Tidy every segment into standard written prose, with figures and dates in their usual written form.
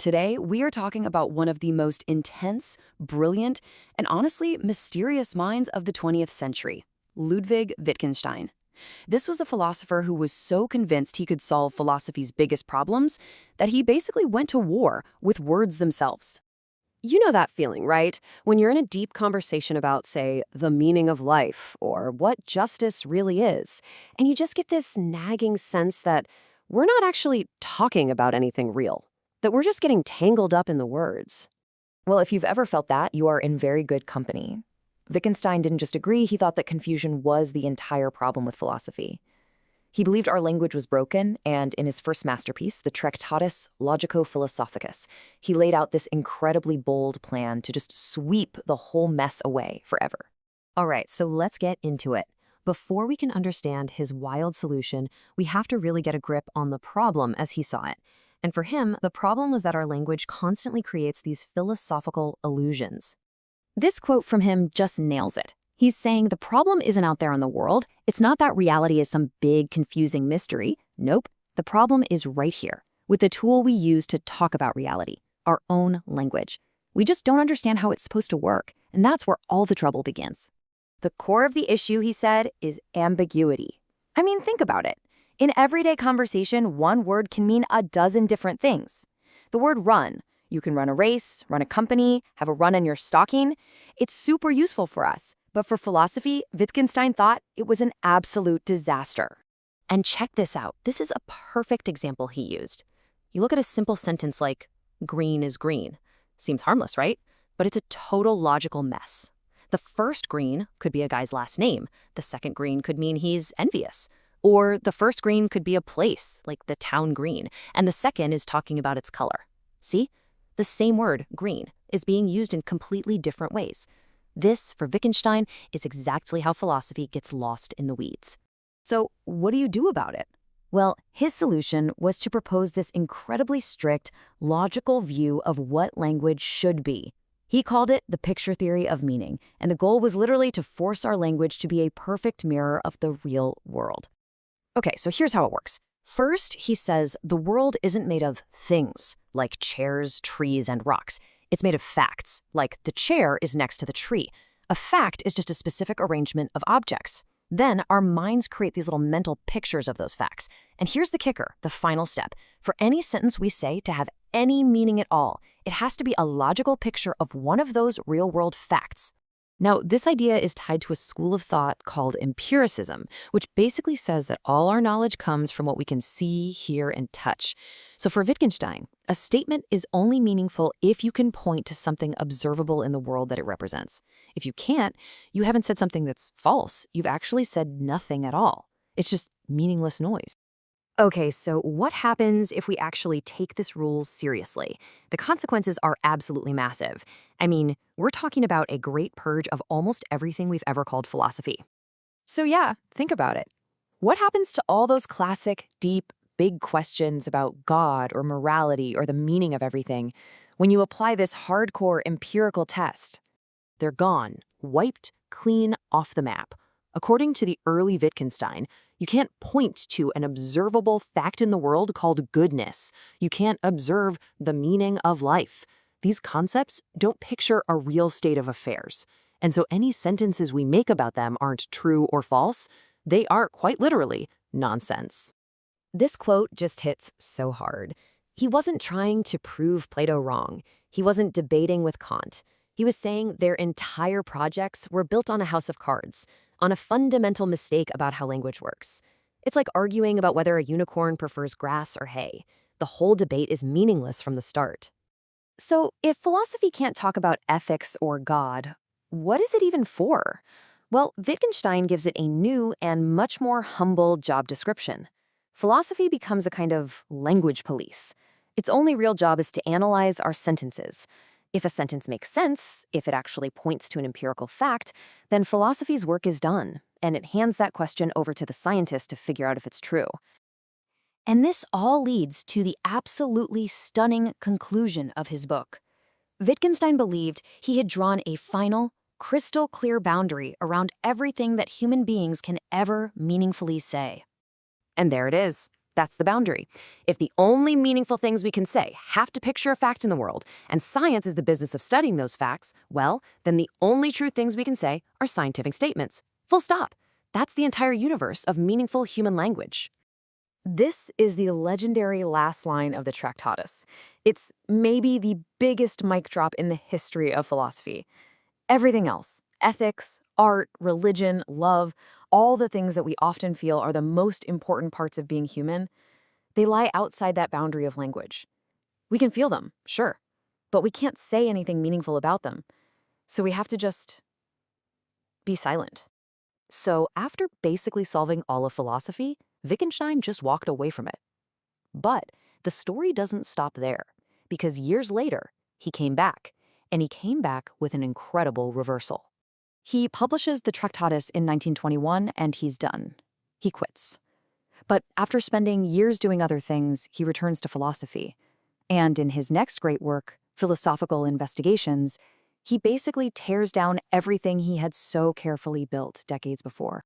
Today, we are talking about one of the most intense, brilliant, and honestly mysterious minds of the 20th century, Ludwig Wittgenstein. This was a philosopher who was so convinced he could solve philosophy's biggest problems that he basically went to war with words themselves. You know that feeling, right? When you're in a deep conversation about, say, the meaning of life or what justice really is, and you just get this nagging sense that we're not actually talking about anything real, that we're just getting tangled up in the words. Well, if you've ever felt that, you are in very good company. Wittgenstein didn't just agree, he thought that confusion was the entire problem with philosophy. He believed our language was broken, and in his first masterpiece, the Tractatus Logico-Philosophicus, he laid out this incredibly bold plan to just sweep the whole mess away forever. All right, so let's get into it. Before we can understand his wild solution, we have to really get a grip on the problem as he saw it. And for him, the problem was that our language constantly creates these philosophical illusions. This quote from him just nails it. He's saying the problem isn't out there in the world. It's not that reality is some big, confusing mystery. Nope. The problem is right here, with the tool we use to talk about reality, our own language. We just don't understand how it's supposed to work, and that's where all the trouble begins. The core of the issue, he said, is ambiguity. I mean, think about it. In everyday conversation, one word can mean a dozen different things. The word run. You can run a race, run a company, have a run in your stocking. It's super useful for us. But for philosophy, Wittgenstein thought it was an absolute disaster. And check this out. This is a perfect example he used. You look at a simple sentence like, green is green. Seems harmless, right? But it's a total logical mess. The first green could be a guy's last name. The second green could mean he's envious. Or the first green could be a place, like the town green, and the second is talking about its color. See? The same word, green, is being used in completely different ways. This, for Wittgenstein, is exactly how philosophy gets lost in the weeds. So what do you do about it? Well, his solution was to propose this incredibly strict, logical view of what language should be. He called it the picture theory of meaning, and the goal was literally to force our language to be a perfect mirror of the real world. Okay, so here's how it works. First, he says the world isn't made of things, like chairs, trees, and rocks. It's made of facts, like the chair is next to the tree. A fact is just a specific arrangement of objects. Then our minds create these little mental pictures of those facts. And here's the kicker, the final step. For any sentence we say to have any meaning at all, it has to be a logical picture of one of those real-world facts. Now, this idea is tied to a school of thought called empiricism, which basically says that all our knowledge comes from what we can see, hear, and touch. So for Wittgenstein, a statement is only meaningful if you can point to something observable in the world that it represents. If you can't, you haven't said something that's false. You've actually said nothing at all. It's just meaningless noise. Okay, so what happens if we actually take this rule seriously? The consequences are absolutely massive. I mean, we're talking about a great purge of almost everything we've ever called philosophy. So yeah, think about it. What happens to all those classic, deep, big questions about God or morality or the meaning of everything when you apply this hardcore empirical test? They're gone, wiped clean off the map. According to the early Wittgenstein, you can't point to an observable fact in the world called goodness. You can't observe the meaning of life. These concepts don't picture a real state of affairs. And so any sentences we make about them aren't true or false. They are quite literally nonsense. This quote just hits so hard. He wasn't trying to prove Plato wrong. He wasn't debating with Kant. He was saying their entire projects were built on a house of cards, on a fundamental mistake about how language works. It's like arguing about whether a unicorn prefers grass or hay. The whole debate is meaningless from the start. So, if philosophy can't talk about ethics or God, what is it even for? Well, Wittgenstein gives it a new and much more humble job description. Philosophy becomes a kind of language police. Its only real job is to analyze our sentences. If a sentence makes sense, if it actually points to an empirical fact, then philosophy's work is done, and it hands that question over to the scientist to figure out if it's true. And this all leads to the absolutely stunning conclusion of his book. Wittgenstein believed he had drawn a final, crystal clear boundary around everything that human beings can ever meaningfully say. And there it is. That's the boundary. If the only meaningful things we can say have to picture a fact in the world, and science is the business of studying those facts, well, then the only true things we can say are scientific statements. Full stop. That's the entire universe of meaningful human language. This is the legendary last line of the Tractatus. It's maybe the biggest mic drop in the history of philosophy. Everything else, ethics, art, religion, love, all the things that we often feel are the most important parts of being human, they lie outside that boundary of language. We can feel them, sure, but we can't say anything meaningful about them. So we have to just be silent. So after basically solving all of philosophy, Wittgenstein just walked away from it. But the story doesn't stop there, because years later, he came back, and he came back with an incredible reversal. He publishes the Tractatus in 1921, and he's done. He quits. But after spending years doing other things, he returns to philosophy. And in his next great work, Philosophical Investigations, he basically tears down everything he had so carefully built decades before.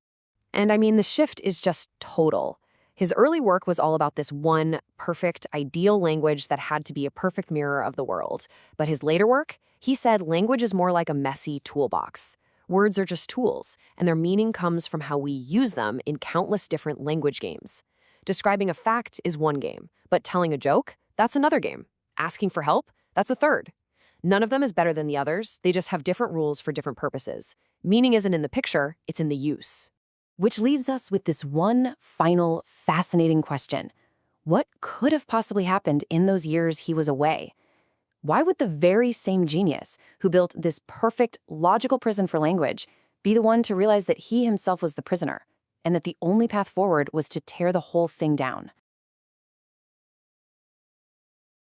And I mean, the shift is just total. His early work was all about this one perfect, ideal language that had to be a perfect mirror of the world. But his later work, he said language is more like a messy toolbox. Words are just tools, and their meaning comes from how we use them in countless different language games. Describing a fact is one game, but telling a joke, that's another game. Asking for help, that's a third. None of them is better than the others, they just have different rules for different purposes. Meaning isn't in the picture, it's in the use. Which leaves us with this one final, fascinating question. What could have possibly happened in those years he was away? Why would the very same genius who built this perfect, logical prison for language be the one to realize that he himself was the prisoner, and that the only path forward was to tear the whole thing down?